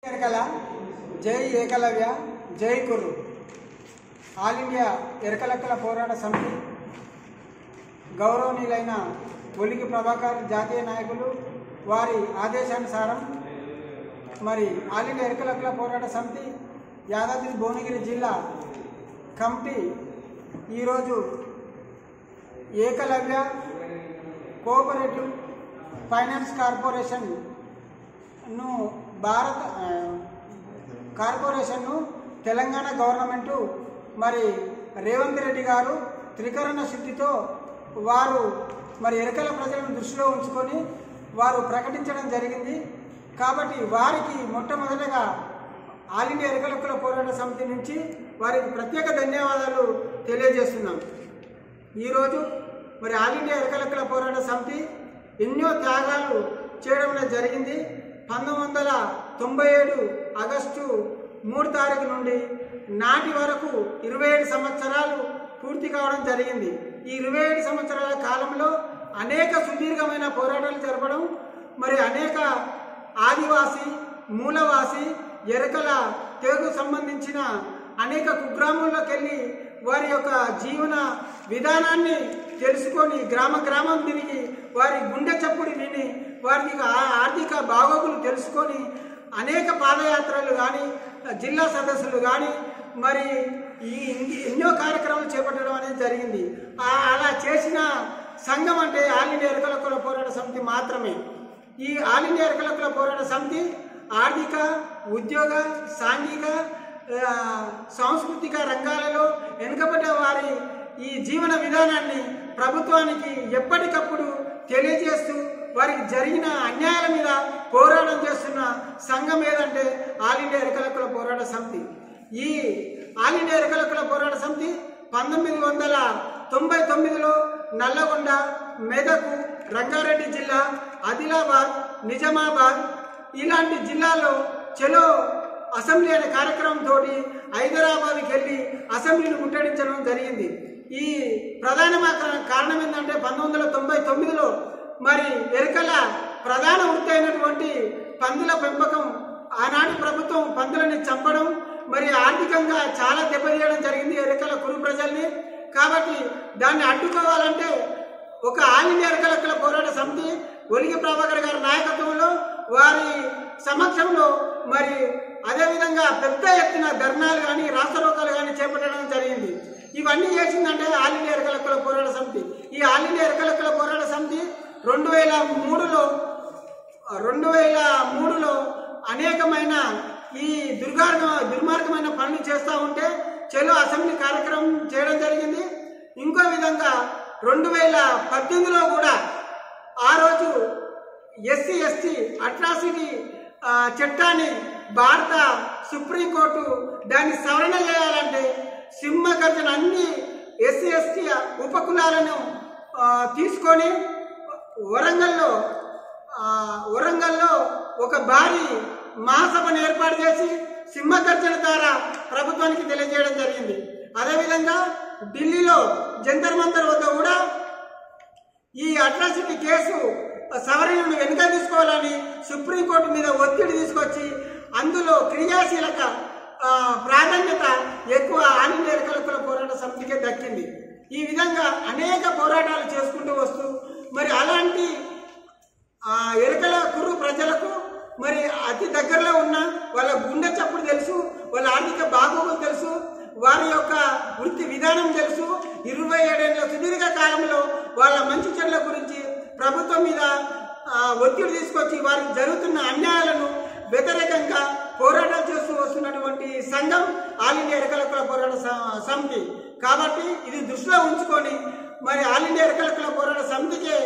ఎరకల జై ఏకలవ్య జై కుర్రు all India ఎరకలక్కల పోరాట సమితి గౌరవనీయులైన ఒలికి ప్రభాకర్ జాతీయ నాయకులు వారి ఆదేశానుసారం మరి ఆల్ ఇండియా ఎరకలక్కల పోరాట సమితి యాదాద్రి భువనగిరి జిల్లా కమిటీ ఈరోజు ఏకలవ్య కోఆపరేటివ్ ఫైనాన్స్ కార్పొరేషన్ను కార్పొరేషన్ను తెలంగాణ గవర్నమెంటు మరి రేవంత్ రెడ్డి గారు త్రికరణ శుద్ధితో వారు మరి ఎరకల ప్రజలను దృష్టిలో ఉంచుకొని వారు ప్రకటించడం జరిగింది. కాబట్టి వారికి మొట్టమొదటగా ఆల్ ఇండియా ఎరకలక్కల పోరాట సమితి నుంచి వారికి ప్రత్యేక ధన్యవాదాలు తెలియజేస్తున్నాం. ఈరోజు మరి ఆల్ ఇండియా ఎరకలక్కల పోరాట సమితి ఎన్నో త్యాగాలు చేయడం జరిగింది. 1997 ఆగస్టు 3 తారీఖు నుండి నాటి వరకు 27 సంవత్సరాలు పూర్తి కావడం జరిగింది. ఈ 27 సంవత్సరాల కాలంలో అనేక సుదీర్ఘమైన పోరాటాలు జరపడం, మరి అనేక ఆదివాసీ మూలవాసి ఎరకల తెగకు సంబంధించిన అనేక కుగ్రామాల్లోకి వెళ్ళి వారి యొక్క జీవన విధానాన్ని తెలుసుకొని గ్రామ గ్రామం తిరిగి వారి గుండె చప్పుడు విని వారికి ఆర్థిక బాగోగులు తెలుసుకొని అనేక పాదయాత్రలు కానీ జిల్లా సదస్సులు కానీ మరి ఎన్నో కార్యక్రమాలు చేపట్టడం అనేది జరిగింది. అలా చేసిన సంఘం అంటే ఆల్ ఇండియా ఎరకలక్కల పోరాట సమితి మాత్రమే. ఈ ఆల్ ఇండియా ఎరకలక్కల పోరాట సమితి ఆర్థిక ఉద్యోగ సాంఘిక సాంస్కృతిక రంగాలలో వెనుకబడ్డ వారి ఈ జీవన విధానాన్ని ప్రభుత్వానికి ఎప్పటికప్పుడు తెలియజేస్తూ వారికి జరిగిన అన్యాయాల మీద పోరాటం చేస్తున్న సంఘం ఏదంటే ఆల్ ఇండియా ఎరకలక్కల పోరాట సమితి. ఈ ఆల్ ఇండియా ఎరకలక్కల పోరాట సమితి 1999లో నల్లగొండ, మెదక్, రంగారెడ్డి జిల్లా, ఆదిలాబాద్, నిజామాబాద్ ఇలాంటి జిల్లాల్లో చలో అసెంబ్లీ అనే కార్యక్రమంతో హైదరాబాద్కి వెళ్ళి అసెంబ్లీని ముట్టడించడం జరిగింది. ఈ ప్రధాన కారణం ఏంటంటే 1999లో మరి ఎరకల ప్రధాన వృత్తి అయినటువంటి పందుల పెంపకం, ఆనాటి ప్రభుత్వం పందులని చంపడం, మరి ఆర్థికంగా చాలా దెబ్బతీయడం జరిగింది ఎరకల కురు ప్రజల్ని. కాబట్టి దాన్ని అడ్డుకోవాలంటే ఒక ఆల్ ఇండియా ఎరకలక్కల పోరాట సమితి ఒలికి ప్రభాకర్ గారి నాయకత్వంలో వారి సమక్షంలో మరి అదేవిధంగా పెద్ద ఎత్తున ధర్నాలు కానీ రాష్ట్రోకాలు కానీ చేపట్టడం జరిగింది. ఇవన్నీ చేసిందంటే ఆల్ ఇండియా ఎరకలక్కల పోరాట సమితి. ఈ ఆల్ ఇండియా ఎరకలక్కల పోరాట సమితి 2003లో అనేకమైన ఈ దుర్మార్గమైన పనులు చేస్తూ ఉంటే చలో అసెంబ్లీ కార్యక్రమం చేయడం జరిగింది. ఇంకో విధంగా 2018లో కూడా ఆ రోజు ఎస్సీ ఎస్టీ అట్రాసిటీ చట్టాన్ని భారత సుప్రీంకోర్టు దాన్ని సవరణ చేయాలంటే సింహగర్జన అన్ని ఎస్సీ ఎస్టీ ఉపకులాలను తీసుకొని వరంగల్లో ఒక భారీ మహాసభను ఏర్పాటు చేసి సింహగర్జన ద్వారా ప్రభుత్వానికి తెలియజేయడం జరిగింది. అదేవిధంగా ఢిల్లీలో జంతర్ మంతర్ వద్ద కూడా ఈ అట్రాసిటీ కేసు సవరణను వెనుక తీసుకోవాలని సుప్రీంకోర్టు మీద ఒత్తిడి తీసుకొచ్చి అందులో క్రియాశీలక ప్రాధాన్యత ఎక్కువ ఆల్ ఇండియా ఎరకలక్కల పోరాట సమితికే దక్కింది. ఈ విధంగా అనేక పోరాటాలు చేసుకుంటూ వస్తూ మరి అలాంటి ఎరకల కుర్రు ప్రజలకు మరి అతి దగ్గరలో ఉన్న వాళ్ళ గుండె చప్పుడు తెలుసు, వాళ్ళ ఆర్థిక బాగోగులు తెలుసు, వారి యొక్క వృత్తి విధానం తెలుసు. 27 ఏళ్ల సుదీర్ఘ కాలంలో వాళ్ళ మంచి చెడ్ల గురించి ప్రభుత్వం మీద ఒత్తిడి తీసుకొచ్చి వారికి జరుగుతున్న అన్యాయాలను వ్యతిరేకంగా పోరాటం చేస్తూ వస్తున్నటువంటి సంఘం ఆల్ ఇండియా ఎరకలక్కల పోరాట సమితి. కాబట్టి ఇది దృష్టిలో ఉంచుకొని మరి ఆల్ ఇండియా ఎరకలక్కల పోరాట సమితికే